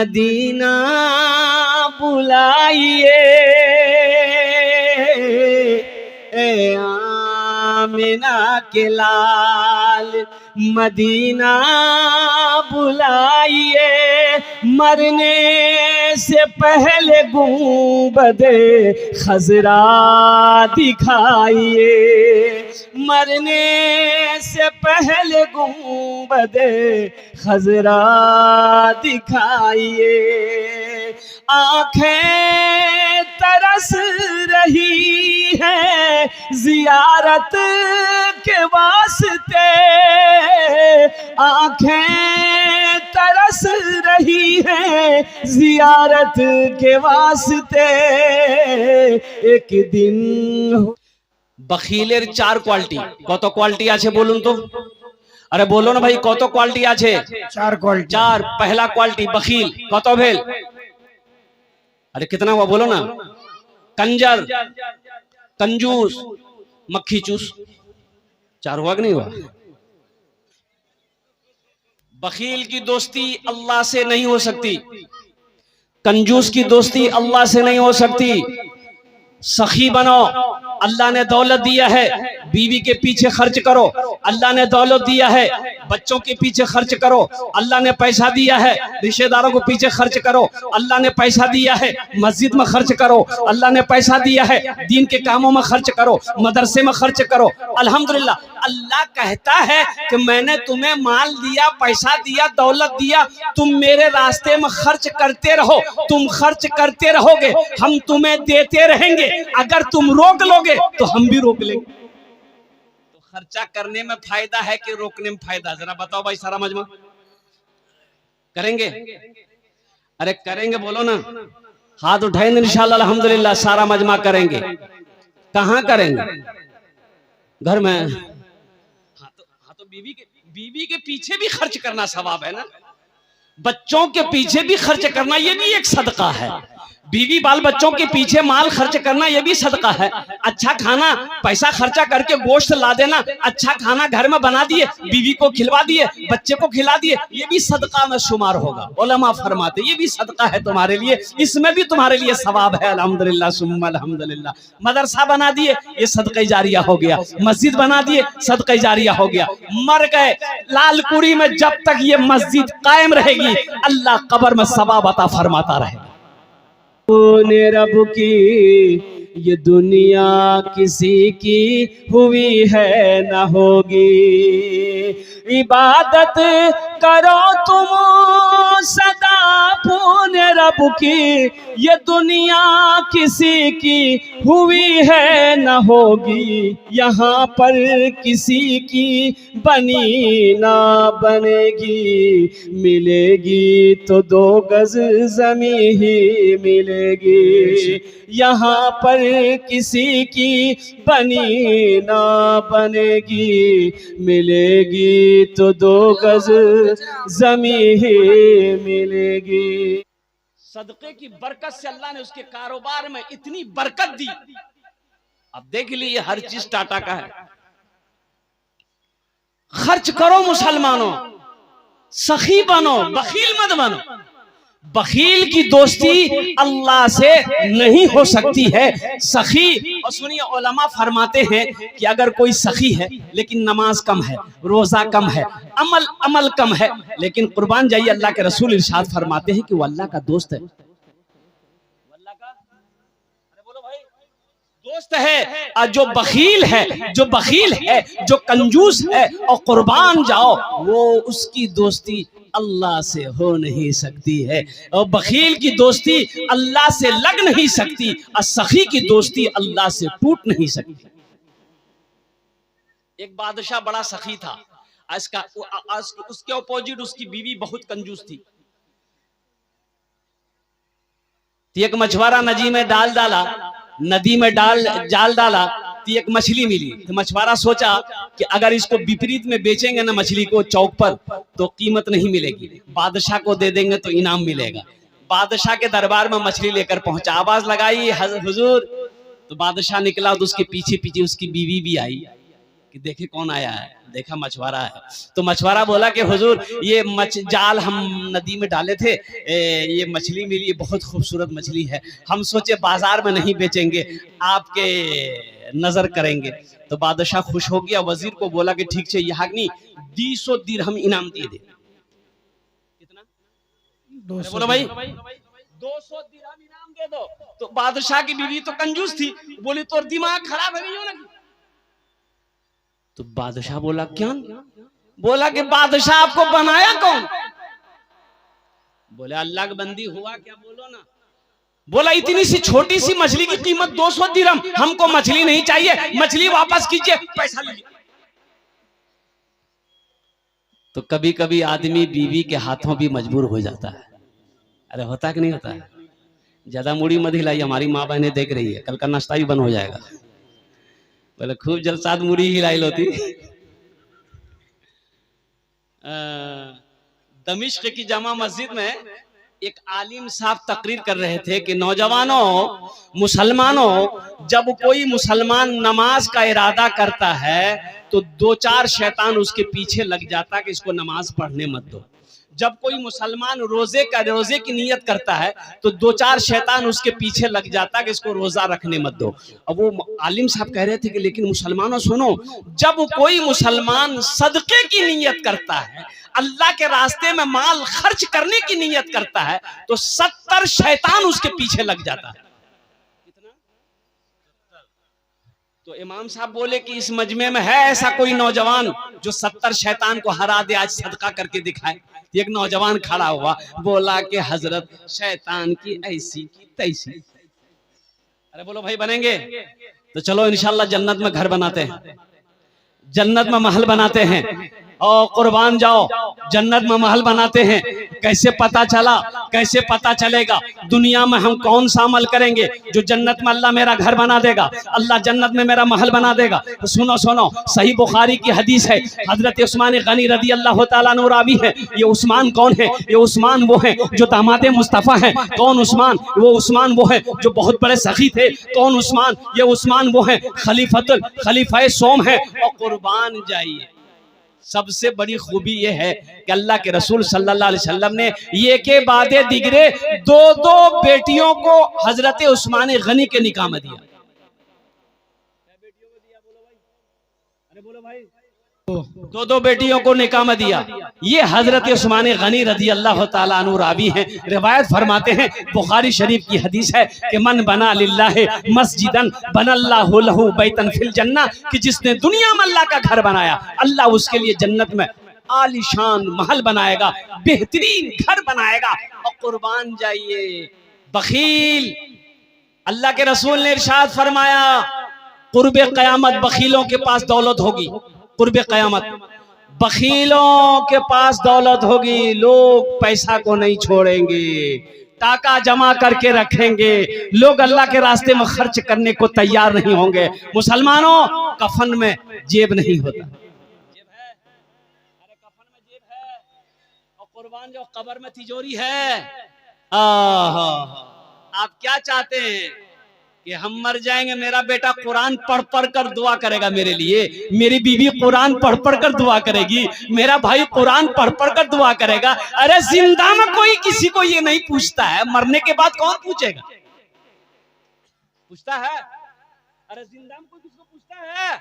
Medina बुलाइए, ए आमिना के लाल Medina बुलाइए, मरने से पहले गुंबदे खजरा दिखाइए, मरने से पहले गुंबदे खजरा दिखाइए। आंखें तरस रही है जियारत के वास्ते, आंखें तरस रही है जियारत के वास्ते। एक दिन बखीलेर चार क्वालिटी, कत क्वालिटी आछे बोलुन तो? अरे बोलो ना भाई, कत क्वालिटी आछे? चार क्वालिटी। चार। पहला क्वालिटी बखील, कत भेल? अरे कितना हुआ बोलो ना? कंजर, कंजूस, मक्खी चूस। चार हुआ कि नहीं हुआ? बखील की दोस्ती अल्लाह से नहीं हो सकती, कंजूस की दोस्ती अल्लाह से नहीं हो सकती। सखी बनो, अल्लाह ने दौलत दिया है, बीवी के पीछे खर्च करो, अल्लाह ने दौलत दिया है, बच्चों के पीछे खर्च करो, अल्लाह ने पैसा दिया है, रिश्तेदारों को पीछे खर्च करो, अल्लाह ने पैसा दिया है, मस्जिद में खर्च करो, अल्लाह ने पैसा दिया है, दीन के कामों में खर्च करो, मदरसे में खर्च करो। अल्हम्दुलिल्लाह, अल्लाह कहता है कि मैंने तुम्हें माल दिया, पैसा दिया, दौलत दिया, तुम मेरे रास्ते में खर्च करते रहो, तुम खर्च करते रहोगे, हम तुम्हें देते रहेंगे। अगर तुम रोक लोगे तो हम भी रोक लेंगे। तो खर्चा करने में फायदा है कि रोकने में फायदा? जरा बताओ भाई सारा मजमा। करेंगे? अरे करेंगे बोलो ना, हाथ उठाएंगे इंशाल्लाह अल्हम्दुलिल्लाह, सारा मजमा करेंगे। कहाँ करेंगे? घर में। हाँ तो बीवी के पीछे भी खर्च करना सवाब है ना, बच्चों के पीछे भी खर्च करना ये भी एक सदका है। बीवी बाल बच्चों के पीछे माल खर्च करना ये भी सदका है। अच्छा खाना पैसा खर्चा करके गोश्त ला देना, अच्छा खाना घर में बना दिए, बीवी को खिलवा दिए, बच्चे को खिला दिए, ये भी सदका में शुमार होगा। उलमा फरमाते ये भी सदका है तुम्हारे लिए, इसमें भी तुम्हारे लिए सवाब है। अल्हम्दुलिल्लाह सुम्मा अल्हम्दुलिल्लाह। मदरसा बना दिए, ये सदका जारिया हो गया। मस्जिद बना दिए, सदका जारिया हो गया। मर गए लालकुड़ी में, जब तक ये मस्जिद कायम रहेगी अल्लाह कब्र में सवाब अता फरमाता रहेगा। ने रब की ये दुनिया किसी की हुई है न होगी, इबादत करो तुम सदा पुण्य रब की, ये दुनिया किसी की हुई है न होगी, यहाँ पर किसी की बनी ना बनेगी, मिलेगी तो 2 गज ज़मीं ही मिलेगी, यहाँ पर किसी की बनी ना बनेगी, मिलेगी तो 2 गज ज़मीं ही मिलेगी। सदक़े की बरकत से अल्लाह ने उसके कारोबार में इतनी बरकत दी। अब देख लीजिए, हर चीज टाटा का है। खर्च करो मुसलमानों, सखी बनो, बखील मत बनो। बखील की दोस्ती अल्लाह से नहीं हो सकती है। सखी, और सुनिए उलमा फरमाते हैं कि अगर कोई सखी है लेकिन नमाज कम है, रोजा कम है, अमल कम है, लेकिन कुर्बान जाइए अल्लाह के रसूल इरशाद फरमाते हैं कि वो अल्लाह का दोस्त है। अल्लाह का, अरे बोलो भाई, दोस्त है। और जो बखील है, जो कंजूस है और कुर्बान जाओ, वो उसकी दोस्ती अल्लाह से हो नहीं सकती है। और बखील की दोस्ती अल्लाह से लग नहीं सकती, और सखी की दोस्ती अल्लाह से टूट नहीं सकती। एक बादशाह बड़ा सखी था, उसके अपोजिट उसकी बीवी बहुत कंजूस थी। एक मछुआरा नदी में जाल डाला तो एक मछली मिली। तो मछुआरा सोचा कि अगर इसको विपरीत में बेचेंगे ना मछली को चौक पर, तो कीमत नहीं मिलेगी, बादशाह को दे देंगे तो इनाम मिलेगा। बादशाह के दरबार में मछली लेकर पहुंचा, आवाज लगाई हुजूर, तो बादशाह निकला तो उसके पीछे पीछे उसकी बीवी भी आई कि देखे कौन आया है, देखा मछुआरा है। तो मछुआरा बोला कि हुजूर ये जाल हम नदी में डाले थे, ये मछली मिली, ये बहुत खूबसूरत मछली है, हम सोचे बाजार में नहीं बेचेंगे, आपके नजर करेंगे। तो बादशाह खुश हो गया, वजीर को बोला कि ठीक है यहाँ नहीं 200 दिरहम इनाम दे दे। कितना? बोलो भाई 200 दिरहम इनाम दे दो। तो बादशाह की बीवी तो कंजूस थी, बोली तो दिमाग खराब है ना। तो बादशाह बोला क्यों? बोला कि बादशाह आपको बनाया कौन? बोले अल्लाह की बंदी हुआ क्या, बोलो ना। बोला इतनी सी छोटी सी मछली की कीमत 200 दिरहम, हमको मछली नहीं चाहिए, मछली वापस कीजिए, पैसा लीजिए। तो कभी कभी आदमी बीवी के हाथों भी मजबूर हो जाता है। अरे होता है कि नहीं होता है? ज्यादा मुड़ी मत हिलाई, हमारी माँ बहनें देख रही है, कल का नाश्ता भी बंद हो जाएगा। बोले खूब जलसात मुड़ी हिलाई होती। दमिश्क की जामा मस्जिद में एक आलिम साहब तकरीर कर रहे थे कि नौजवानों, मुसलमानों, जब कोई मुसलमान नमाज का इरादा करता है तो 2-4 शैतान उसके पीछे लग जाता कि इसको नमाज पढ़ने मत दो। जब कोई मुसलमान रोजे की नियत करता है तो 2-4 शैतान उसके पीछे लग जाता कि इसको रोजा रखने मत दो। अब वो आलिम साहब कह रहे थे कि लेकिन मुसलमानों सुनो, जब कोई मुसलमान सदके की नियत करता है, अल्लाह के रास्ते में माल खर्च करने की नियत करता है, तो 70 शैतान उसके पीछे लग जाता है। तो इमाम साहब बोले कि इस मजमे में है ऐसा कोई नौजवान जो 70 शैतान को हरा दे, आज सदका करके दिखाए। एक नौजवान खड़ा हुआ, बोला कि हजरत शैतान की ऐसी की तैसी। अरे बोलो भाई बनेंगे तो चलो इंशाल्लाह जन्नत में घर बनाते हैं, जन्नत में महल बनाते हैं, और कुर्बान जाओ जन्नत में महल बनाते हैं। कैसे पता चला, कैसे पता चलेगा दुनिया में हम कौन सा अमल करेंगे जो जन्नत में अल्लाह मेरा घर बना देगा, अल्लाह जन्नत में मेरा महल बना देगा। तो सुनो सुनो, सही बुखारी की हदीस है, हजरत उस्मान गनी रदी अल्लाह तआला अन्हु रावी है। ये उस्मान कौन है? ये उस्मान वो है जो दामाद मुस्तफ़ा है। कौन उस्मान? वो उस्मान वो है जो बहुत बड़े सखी थे। कौन उस्मान? ये उस्मान वो है खलीफा सोम है। और कुर्बान जाइए, सबसे बड़ी खूबी ये है कि अल्लाह के रसूल सल्लल्लाहु अलैहि वसल्लम ने ये के बादे दिगरे 2-2 बेटियों को हजरत उस्मान गनी के निकाह में दिया। बोलो भाई, 2-2 बेटियों को निकाह में दिया। ये हजरत उस्मान गनी रदी अल्लाह तआला अन्हु रावी हैं। रिवायत फरमाते हैं, बुखारी शरीफ की हदीस है कि मन बना लिल्लाहि मस्जिदन बनल्लाहु लहु बैतन फिल जन्नह, कि जिसने दुनिया में अल्लाह का घर बनाया, अल्लाह उसके लिए जन्नत में आलीशान महल बनाएगा, बेहतरीन घर बनाएगा। और कुर्बान जाइए बखील, अल्लाह के रसूल ने इरशाद फरमाया, कुर्बे क़यामत बखीलों के पास दौलत होगी। कुर्बे क़यामत बखीलों के पास दौलत होगी, लोग पैसा को नहीं छोड़ेंगे, टाका जमा करके रखेंगे, लोग अल्लाह के रास्ते में खर्च करने को तैयार नहीं होंगे। मुसलमानों, कफन में जेब नहीं होता। जेब है? अरे कफन में जेब है, और कुर्बान जो कब्र में तिजोरी है। आप क्या चाहते हैं कि हम मर जाएंगे, मेरा बेटा कुरान पढ़ पढ़ कर दुआ करेगा मेरे लिए, मेरी बीवी कुरान पढ़ पढ़ कर दुआ करेगी, मेरा भाई कुरान पढ़ पढ़ कर दुआ करेगा। अरे जिंदा में कोई किसी को ये नहीं पूछता है, मरने के बाद कौन पूछेगा? पूछता है? अरे जिंदा में कोई किसी को पूछता है?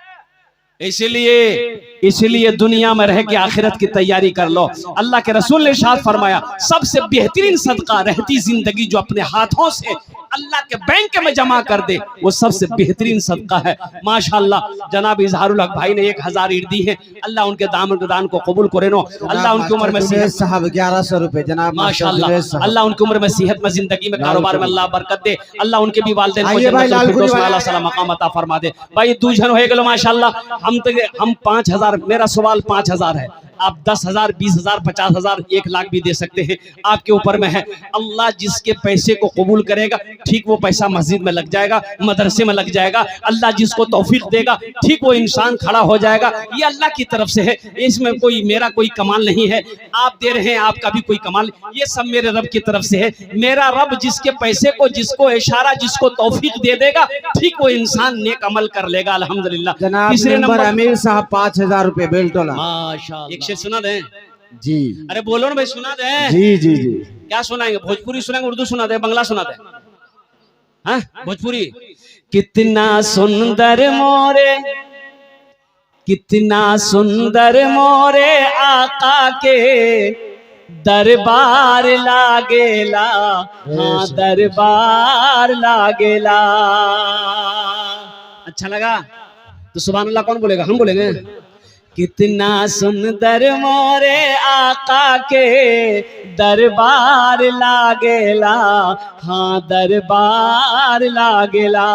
इसलिए दुनिया में रह के आखिरत की तैयारी कर लो। अल्लाह के रसूल ने इरशाद फरमाया, सबसे बेहतरीन सदका रहती जिंदगी जो अपने हाथों से अल्लाह के बैंक में जमा कर दे, वो सबसे बेहतरीन सदका है। माशाअल्लाह जनाब इजहारुल हक भाई ने 1000 ईंट दी है, अल्लाह उनके दान को कबूल करे नो। अल्लाह उनकी उम्र में सेहत साहब 1100 रुपए जनाब, माशाअल्लाह अल्लाह उनकी उम्र में सेहत में, जिंदगी में, कारोबार में अल्लाह बरकत दे। अल्लाह उनके भी वालिदैन को जन्नत फिरदौस में आला मकाम अता फरमा दे। भाई 2 जन हो गेलो माशाअल्लाह। हम 5000, मेरा सवाल 5000 है। आप 10,000, 20,000, 50,000, 1 लाख भी दे सकते हैं, आपके ऊपर में है। अल्लाह जिसके पैसे को कबूल करेगा ठीक वो पैसा मस्जिद में लग जाएगा, मदरसे में लग जाएगा। अल्लाह जिसको तौफीक देगा ठीक वो इंसान खड़ा हो जाएगा। ये अल्लाह की तरफ से है, इसमें कोई मेरा कोई कमाल नहीं है। आप दे रहे हैं, आपका भी कोई कमाल, ये सब मेरे रब की तरफ से है। मेरा रब जिसके पैसे को, जिसको इशारा, जिसको तौफीक दे देगा ठीक वो इंसान नेक अमल कर लेगा। अल्हम्दुलिल्लाह। जनाब तीसरे मेंबर नंबर, अमीर साहब 5,000 रुपए बेल्टोला। माशाअल्लाह। एक शेर सुना दें? जी अरे बोलो ना भाई, सुना दें। जी जी जी। क्या सुनाएंगे? भोजपुरी सुनाएंगे, उर्दू सुना दे, बंगला सुना दे? हाँ, भोजपुरी। कितना सुंदर मोरे, कितना सुंदर मोरे आका के दरबार लागेला, हाँ दरबार लागेला। अच्छा लगा तो सुभान अल्लाह कौन बोलेगा? हम बोलेंगे। कितना सुंदर मोरे आका के दरबार लागेला, हाँ दरबार लागेला।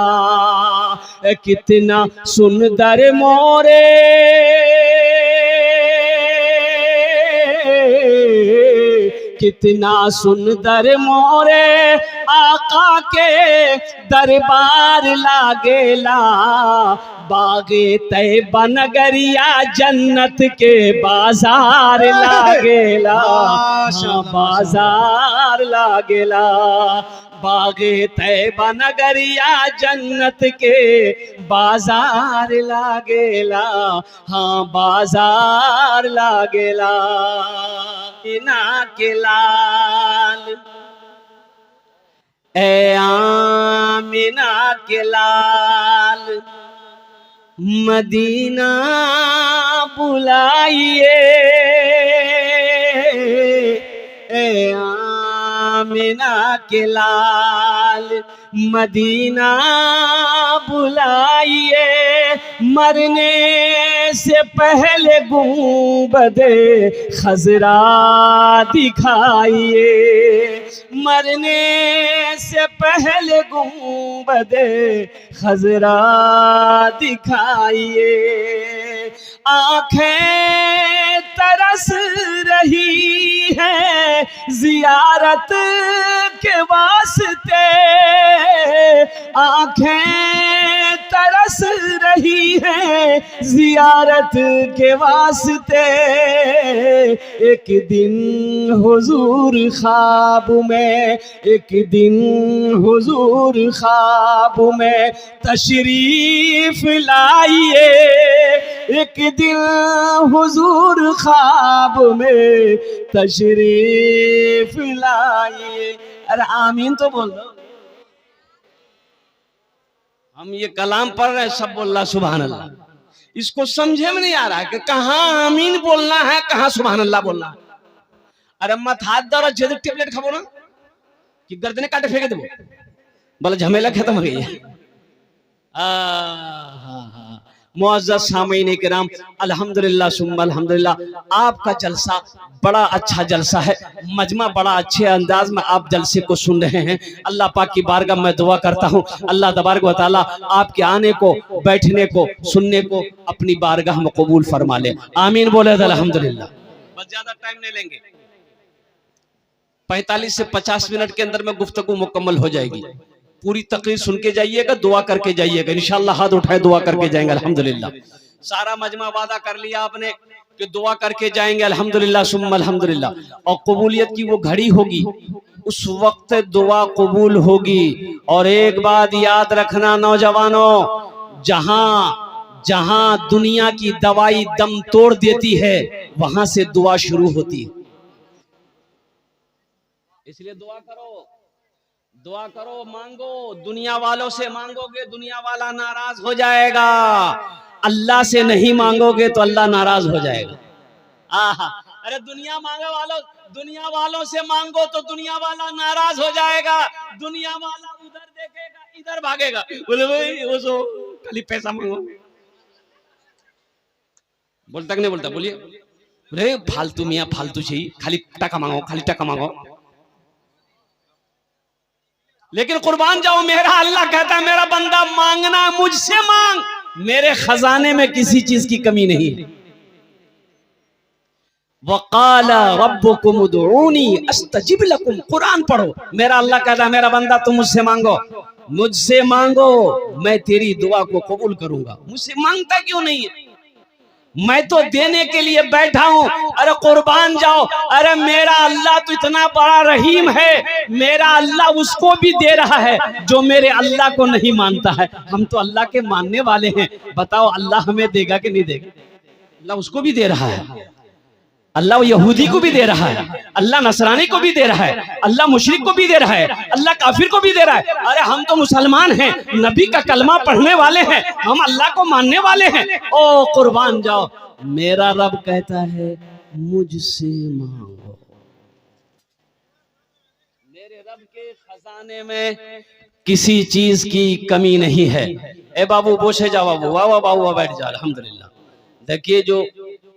कितना सुंदर मोरे, कितना सुंदर मोरे आका के दरबार लागेला। बागे तैयबा नगरिया जन्नत के बाजार लागेला, हाँ बाजार लागेला। बागे तैयबा नगरिया जन्नत के बाजार लागेला, हाँ बाजार लागेला। आमीना के लाल, ए आमीना के लाल, मदीना बुलाइए, ए आमीना के लाल, मदीना बुलाइए। मरने से पहले गुंबदे खजरा दिखाइए, मरने से पहले गुंबदे खजरा दिखाइए। आंखें तरस रही है जियारत के वास्ते, आंखें तरस रही है जियारत के वास्ते। एक दिन हुजूर ख्वाब में, एक दिन हुजूर ख्वाब में तशरीफ लाइए, एक दिन हुजूर ख्वाब में तशरीफ लाइए। अरे आमीन तो बोल दो। हम ये कलाम पढ़ रहे हैं, सब बोल रहा सुभान अल्लाह। इसको समझे में नहीं आ रहा कि कहाँ आमीन बोलना है, कहाँ सुभान अल्लाह बोलना है। अरे मत हाथ दौरा जल्दी टेबलेट खाबो ना कि गर्दने काटे फेंके देबो, बोले झमेला खत्म हो गई है। मुअज़्ज़ज़ सामीन किराम, अल्हम्दुलिल्लाह सुम्मा अल्हम्दुलिल्लाह, आपका जलसा बड़ा अच्छा जलसा है। मजमा बड़ा अच्छे अंदाज में आप जलसे को सुन रहे हैं। अल्लाह पाक की बारगाह में दुआ करता हूँ, अल्लाह तबारक व तआला आपके आने को, बैठने को, सुनने को अपनी बारगाह में कबूल फरमा ले। आमीन बोले तो अल्हम्दुलिल्लाह। बस ज्यादा टाइम नहीं लेंगे, 45 से 50 मिनट के अंदर में गुफ्तगू मुकम्मल हो जाएगी। पूरी तकरीर सुन के जाइएगा, दुआ करके जाइएगा। इंशाअल्लाह हाथ उठाए दुआ करके जाएंगे अल्हम्दुलिल्लाह। सारा मजमा वादा कर लिया आपने कि दुआ करके जाएंगे अल्हम्दुलिल्लाह सुम्मा अल्हम्दुलिल्लाह। और कबूलियत की वो घड़ी होगी, उस वक्त दुआ कबूल होगी। और एक बात याद रखना नौजवानों, जहां जहां दुनिया की दवाई दम तोड़ देती है वहां से दुआ शुरू होती है। इसलिए दुआ करो, दुआ करो, मांगो। दुनिया वालों से मांगोगे दुनिया वाला नाराज हो जाएगा, अल्लाह से नहीं मांगोगे तो अल्लाह नाराज हो जाएगा। आहा, अरे दुनिया वालों से मांगो तो दुनिया वाला नाराज हो जाएगा। दुनिया वाला उधर देखेगा, इधर भागेगा, बोले भाई वो सो खाली पैसा मांगो। बोलता कि नहीं बोलता? बोलिए। बोले फालतू मियाँ फालतू चाहिए, खाली टका मांगो, खाली टका मांगो। लेकिन कुर्बान जाओ, मेरा अल्लाह कहता है मेरा बंदा मांगना मुझसे मांग, मेरे खजाने में किसी चीज की कमी नहीं है। वक़ाला रब्बुकुम उदऊनी अस्तजिब लकुम। कुरान पढ़ो, मेरा अल्लाह कहता है मेरा बंदा तुम मुझसे मांगो, मैं तेरी दुआ को कबूल करूंगा। मुझसे मांगता क्यों नहीं है? मैं तो देने के लिए बैठा हूं। अरे कुर्बान जाओ, अरे मेरा अल्लाह तो इतना बड़ा रहीम है, मेरा अल्लाह उसको भी दे रहा है जो मेरे अल्लाह को नहीं मानता है। हम तो अल्लाह के मानने वाले हैं, बताओ अल्लाह हमें देगा कि नहीं देगा? अल्लाह उसको भी दे रहा है, अल्लाह यहूदी को भी दे रहा है, अल्लाह नसरानी को भी दे रहा है, अल्लाह मुशरिक को भी दे रहा है, अल्लाह काफिर को भी दे रहा है। अरे हम तो मुसलमान हैं, नबी का कलमा पढ़ने वाले हैं, हम अल्लाह को मानने वाले हैं। ओ कुर्बान जाओ, मेरा रब कहता है मुझसे मांगो। मेरे रब के खजाने में किसी चीज की कमी नहीं है। ए बाबू बोसे जाओ, बाबू वाह वाह बाबू बैठ जाओ, अल्हम्दुलिल्लाह। देखिए जो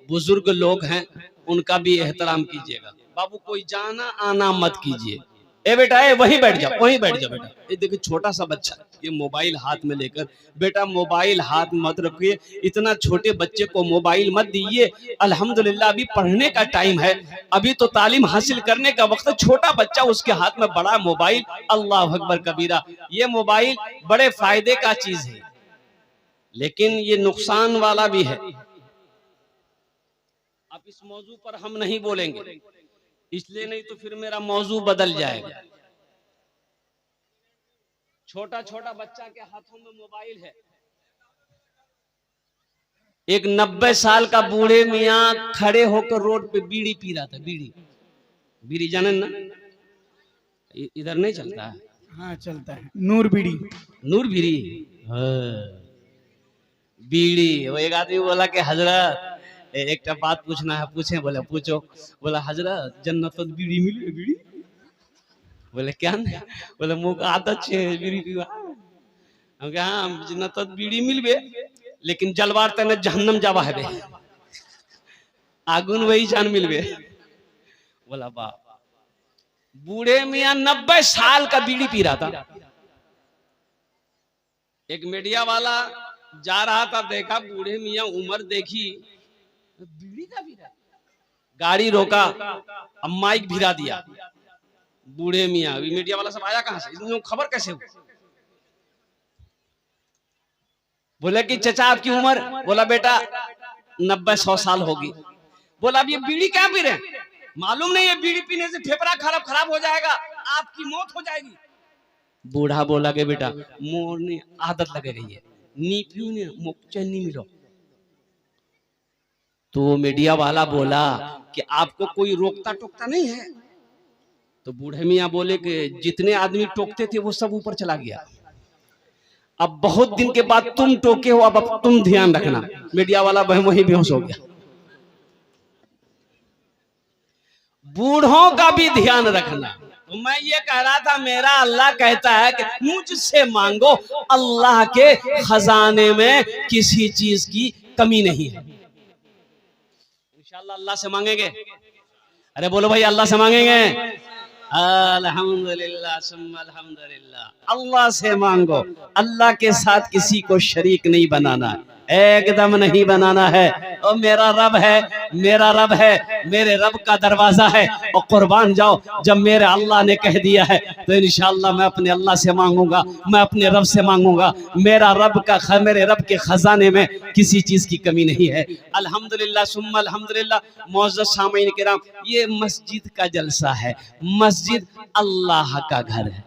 बुजुर्ग लोग हैं उनका भी एहतराम कीजिएगा। बाबू कोई जाना आना मत कीजिए। ए बेटा वहीं बैठ जाओ बेटा। ये देखिए छोटा सा बच्चा ये मोबाइल हाथ में लेकर, बेटा मोबाइल हाथ मत रखिए, इतना छोटे बच्चे को मोबाइल मत दीजिए। अल्हम्दुलिल्लाह अभी पढ़ने का टाइम है, अभी तो तालीम हासिल करने का वक्त है। छोटा बच्चा उसके हाथ में बड़ा मोबाइल, अल्लाह अकबर कबीरा। ये मोबाइल बड़े फायदे का चीज है, लेकिन ये नुकसान वाला भी है। अब इस मौजू पर हम नहीं बोलेंगे, इसलिए नहीं तो फिर मेरा मौजू बदल जाएगा। छोटा छोटा बच्चा के हाथों में मोबाइल है। एक 90 साल का बूढ़े मियाँ खड़े होकर रोड पे बीड़ी पी रहा था। बीड़ी जाने ना, इधर नहीं चलता है? हाँ चलता है, नूर बीड़ी। बीड़ी। वो एक आदमी बोला कि हजरत एक बात पूछना है। पूछे? बोले पूछो। बोला हजरत जन्नत बीड़ी मिले? बीड़ी बोले क्या? बोले मुँह आदत छे बीड़ी पीवा। हम कहा हाँ जन्नत बीड़ी मिलबे, लेकिन जलवार तने जहन्नम जावा है, आगुन वही जान मिलबे। बोला बाप। बूढ़े मियाँ 90 साल का बीड़ी पी रहा था। एक मीडिया वाला जा रहा था, देखा बूढ़े मियाँ उम्र देखी, बीड़ी का पी रहा। गाड़ी रोका, अब माइक भिरा दिया। बूढ़े मियाँ, मीडिया वाला सब आया कहां से, इसमें खबर कैसे हुई? बोले कि चचा आपकी उम्र? बोला बेटा 90-100 साल होगी। बोला अब ये बीड़ी क्या पी रहे हैं? मालूम नहीं है बीड़ी पीने से फेफड़ा खराब हो जाएगा, आपकी मौत हो जाएगी। बूढ़ा बोला कि बेटा मोर आदत लगे रही है, नी पियो ने मुझे नहीं मिलो। तो मीडिया वाला बोला कि आपको कोई रोकता टोकता नहीं है? तो बूढ़े मियाँ बोले कि जितने आदमी टोकते थे वो सब ऊपर चला गया, अब बहुत दिन के बाद तुम टोके हो, अब तुम ध्यान रखना। मीडिया वाला वही बेहोश हो गया। बूढ़ों का भी ध्यान रखना। तो मैं ये कह रहा था मेरा अल्लाह कहता है कि मुझसे मांगो, अल्लाह के खजाने में किसी चीज की कमी नहीं है। इंशाअल्लाह अल्लाह से मांगेंगे। अरे बोलो भाई अल्लाह से मांगेंगे। अल्हम्दुलिल्लाह सुम्मा अल्हम्दुलिल्लाह। अल्लाह से मांगो, अल्लाह के साथ किसी को शरीक नहीं बनाना, एकदम नहीं बनाना है। और मेरा रब है, मेरे रब का दरवाजा है। और कुर्बान जाओ, जब मेरे अल्लाह ने कह दिया है तो इंशाअल्लाह मैं अपने अल्लाह से मांगूंगा, मैं अपने रब से मांगूंगा। मेरे रब के खजाने में किसी चीज की कमी नहीं है। अल्हम्दुलिल्लाह सुम्मा अल्हम्दुलिल्लाह। मौजूद सामीन किराम, ये मस्जिद का जलसा है। मस्जिद अल्लाह का घर है।